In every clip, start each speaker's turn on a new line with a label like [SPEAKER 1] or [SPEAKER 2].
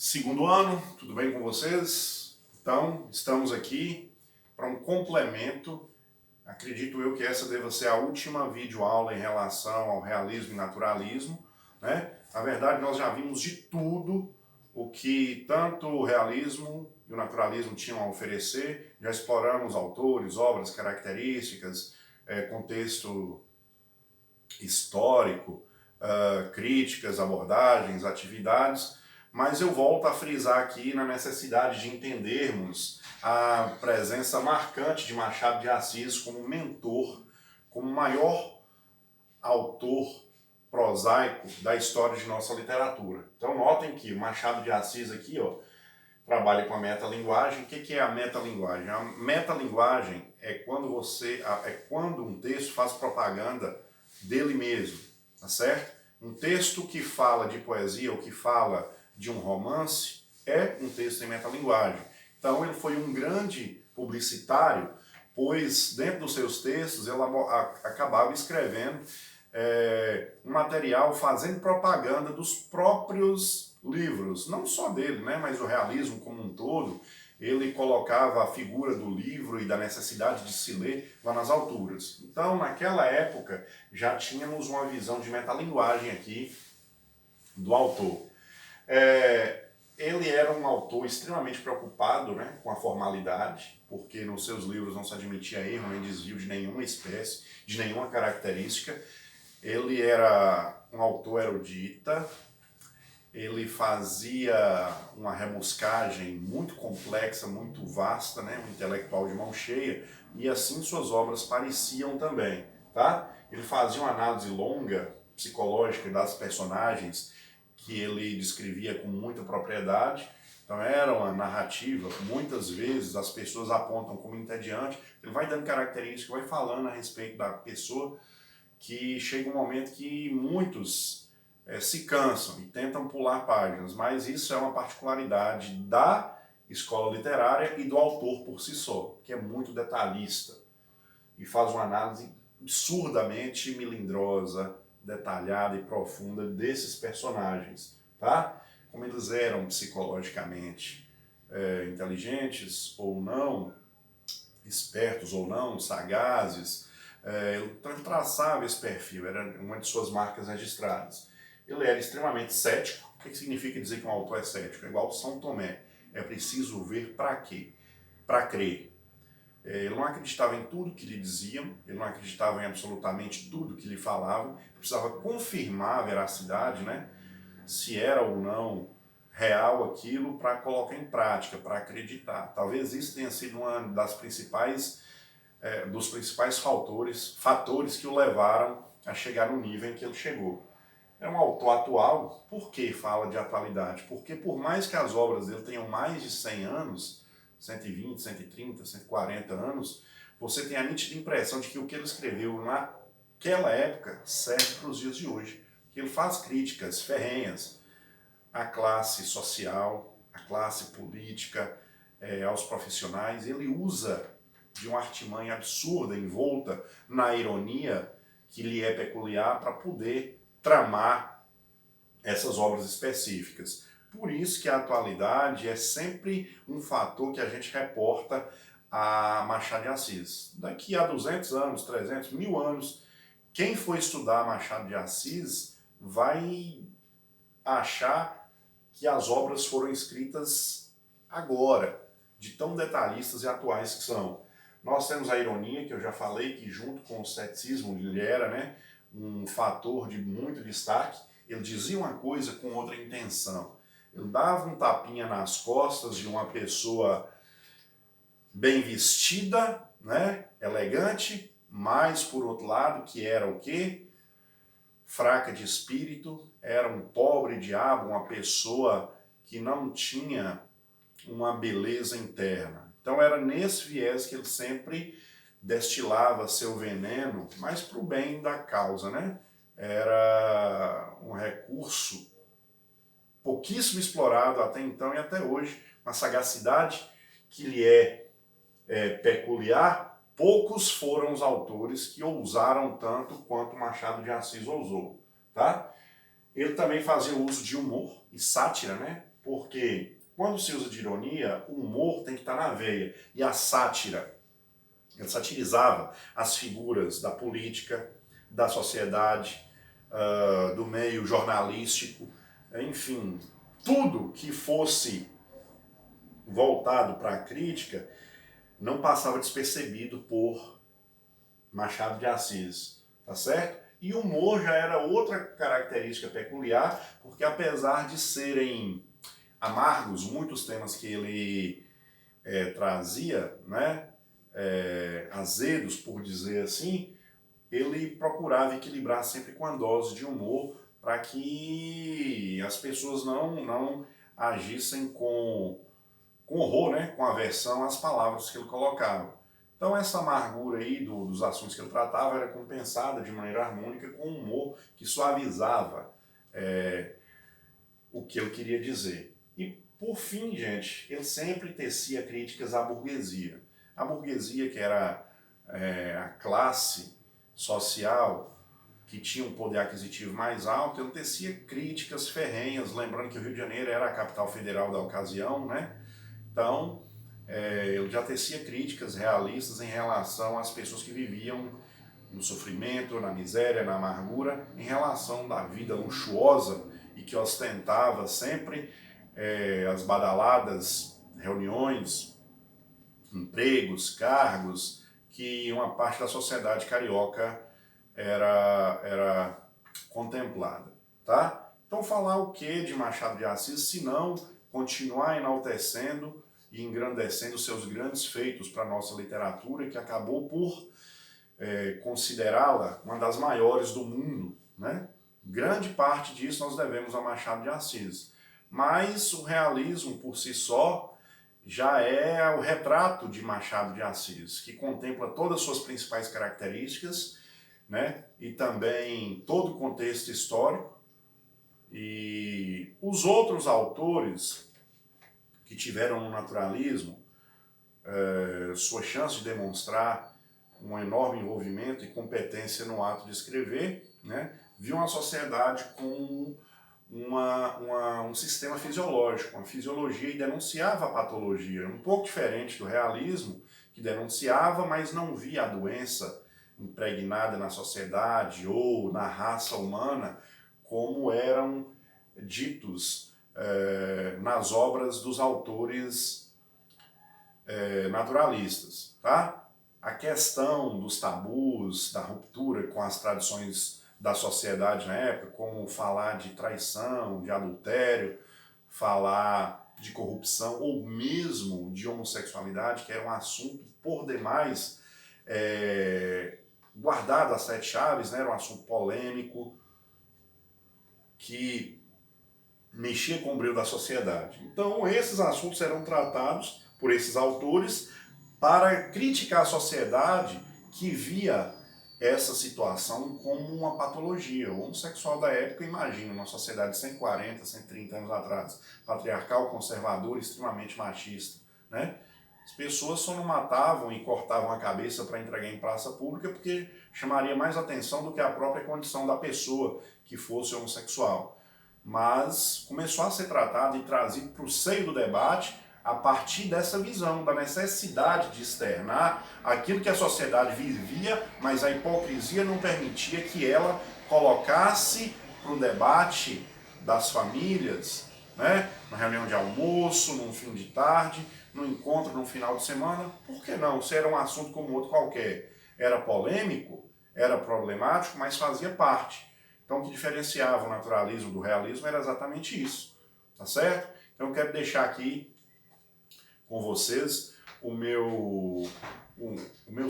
[SPEAKER 1] Segundo ano, tudo bem com vocês? Então, estamos aqui para um complemento. Acredito eu que essa deva ser a última videoaula em relação ao realismo e naturalismo, né? Na verdade, nós já vimos de tudo o que tanto o realismo e o naturalismo tinham a oferecer. Já exploramos autores, obras, características, contexto histórico, críticas, abordagens, atividades. Mas eu volto a frisar aqui na necessidade de entendermos a presença marcante de Machado de Assis como mentor, como maior autor prosaico da história de nossa literatura. Então notem que o Machado de Assis aqui, ó, trabalha com a metalinguagem. O que é a metalinguagem? A metalinguagem é quando um texto faz propaganda dele mesmo, tá certo? Um texto que fala de poesia ou que fala de um romance é um texto em metalinguagem. Então ele foi um grande publicitário, pois dentro dos seus textos ele acabava escrevendo um material fazendo propaganda dos próprios livros, não só dele, né, mas o realismo como um todo. Ele colocava a figura do livro e da necessidade de se ler lá nas alturas. Então, naquela época, já tínhamos uma visão de metalinguagem aqui do autor. Ele era um autor extremamente preocupado, né, com a formalidade, porque nos seus livros não se admitia erro nem desvio de nenhuma espécie, de nenhuma característica. Ele era um autor erudita, ele fazia uma rebuscagem muito complexa, muito vasta, né, um intelectual de mão cheia, e assim suas obras pareciam também, tá? Ele fazia uma análise longa, psicológica das personagens, que ele descrevia com muita propriedade. Então era uma narrativa, muitas vezes as pessoas apontam como entediante, ele vai dando características, vai falando a respeito da pessoa, que chega um momento que muitos se cansam e tentam pular páginas, mas isso é uma particularidade da escola literária e do autor por si só, que é muito detalhista e faz uma análise absurdamente melindrosa, detalhada e profunda desses personagens, tá? Como eles eram psicologicamente inteligentes ou não, espertos ou não, sagazes. Ele traçava esse perfil, era uma de suas marcas registradas. Ele era extremamente cético. O que significa dizer que um autor é cético? É igual São Tomé. É preciso ver para quê? Para crer. Ele não acreditava em tudo que lhe diziam, ele não acreditava em absolutamente tudo que lhe falavam, precisava confirmar a veracidade, né? Se era ou não real aquilo, para colocar em prática, para acreditar. Talvez isso tenha sido uma das dos principais fatores que o levaram a chegar no nível em que ele chegou. É um autor atual. Por que fala de atualidade? Porque por mais que as obras dele tenham mais de 100 anos, 120, 130, 140 anos, você tem a nítida impressão de que o que ele escreveu naquela época serve para os dias de hoje. Que ele faz críticas ferrenhas à classe social, à classe política, aos profissionais. Ele usa de uma artimanha absurda, envolta na ironia que lhe é peculiar, para poder tramar essas obras específicas. Por isso que a atualidade é sempre um fator que a gente reporta a Machado de Assis. Daqui a 200 anos, 300, 1000 anos, quem for estudar Machado de Assis vai achar que as obras foram escritas agora, de tão detalhistas e atuais que são. Nós temos a ironia, que eu já falei, que junto com o ceticismo ele era, né, um fator de muito destaque. Ele dizia uma coisa com outra intenção. Ele dava um tapinha nas costas de uma pessoa bem vestida, né, elegante, mas por outro lado, que era o quê? Fraca de espírito, era um pobre diabo, uma pessoa que não tinha uma beleza interna. Então era nesse viés que ele sempre destilava seu veneno, mas para o bem da causa, né? Era um recurso pouquíssimo explorado até então e até hoje, uma sagacidade que lhe é peculiar. Poucos foram os autores que ousaram tanto quanto Machado de Assis ousou, tá? Ele também fazia uso de humor e sátira, né? Porque quando se usa de ironia, o humor tem que estar na veia. E a sátira, ele satirizava as figuras da política, da sociedade, do meio jornalístico, enfim, tudo que fosse voltado para a crítica não passava despercebido por Machado de Assis, tá certo? E o humor já era outra característica peculiar, porque apesar de serem amargos muitos temas que ele trazia, né, azedos, por dizer assim, ele procurava equilibrar sempre com a dose de humor para que as pessoas não agissem com horror, né, com aversão às palavras que ele colocava. Então essa amargura aí dos assuntos que ele tratava era compensada de maneira harmônica com um humor que suavizava o que ele queria dizer. E por fim, gente, ele sempre tecia críticas à burguesia. A burguesia, que era a classe social que tinha um poder aquisitivo mais alto, ele tecia críticas ferrenhas, lembrando que o Rio de Janeiro era a capital federal da ocasião, né? Então, ele já tecia críticas realistas em relação às pessoas que viviam no sofrimento, na miséria, na amargura, em relação da vida luxuosa e que ostentava sempre as badaladas reuniões, empregos, cargos, que uma parte da sociedade carioca era contemplada, tá? Então falar o que de Machado de Assis, se não continuar enaltecendo e engrandecendo seus grandes feitos para a nossa literatura, que acabou por considerá-la uma das maiores do mundo, né? Grande parte disso nós devemos a Machado de Assis. Mas o realismo por si só já é o retrato de Machado de Assis, que contempla todas as suas principais características, né? E também todo o contexto histórico. E os outros autores que tiveram no naturalismo sua chance de demonstrar um enorme envolvimento e competência no ato de escrever, né? Viu uma sociedade com um sistema fisiológico, uma fisiologia, e denunciava a patologia, um pouco diferente do realismo, que denunciava, mas não via a doença impregnada na sociedade ou na raça humana, como eram ditos nas obras dos autores naturalistas, tá? A questão dos tabus, da ruptura com as tradições da sociedade na época, como falar de traição, de adultério, falar de corrupção ou mesmo de homossexualidade, que era um assunto por demais guardado às sete chaves, né? Era um assunto polêmico que mexia com o brilho da sociedade. Então esses assuntos eram tratados por esses autores para criticar a sociedade que via essa situação como uma patologia. O homossexual da época, imagina, uma sociedade de 140, 130 anos atrás, patriarcal, conservador, extremamente machista, né? As pessoas só não matavam e cortavam a cabeça para entregar em praça pública porque chamaria mais atenção do que a própria condição da pessoa que fosse homossexual. Mas começou a ser tratado e trazido para o seio do debate a partir dessa visão, da necessidade de externar aquilo que a sociedade vivia, mas a hipocrisia não permitia que ela colocasse para o debate das famílias, né? Na reunião de almoço, num fim de tarde, no encontro no final de semana. Por que não? Se era um assunto como outro qualquer. Era polêmico, era problemático, mas fazia parte. Então o que diferenciava o naturalismo do realismo era exatamente isso, tá certo? Então eu quero deixar aqui com vocês o meu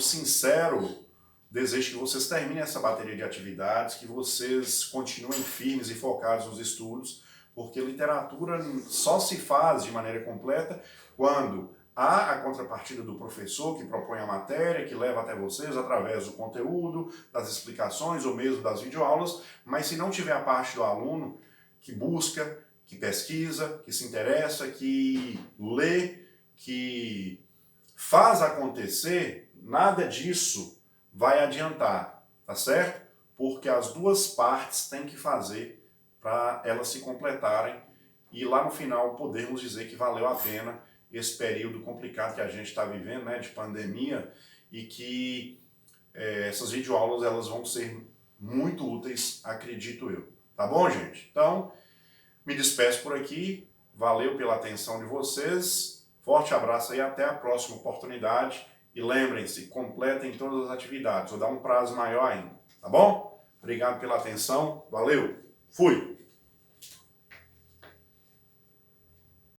[SPEAKER 1] sincero desejo que vocês terminem essa bateria de atividades, que vocês continuem firmes e focados nos estudos, porque literatura só se faz de maneira completa quando há a contrapartida do professor que propõe a matéria, que leva até vocês através do conteúdo, das explicações ou mesmo das videoaulas, mas se não tiver a parte do aluno que busca, que pesquisa, que se interessa, que lê, que faz acontecer, nada disso vai adiantar, tá certo? Porque as duas partes têm que fazer para elas se completarem e lá no final podermos dizer que valeu a pena esse período complicado que a gente está vivendo, né, de pandemia, e que essas videoaulas elas vão ser muito úteis, acredito eu. Tá bom, gente? Então, me despeço por aqui. Valeu pela atenção de vocês. Forte abraço e até a próxima oportunidade. E lembrem-se, completem todas as atividades. Vou dar um prazo maior ainda. Tá bom? Obrigado pela atenção. Valeu. Fui.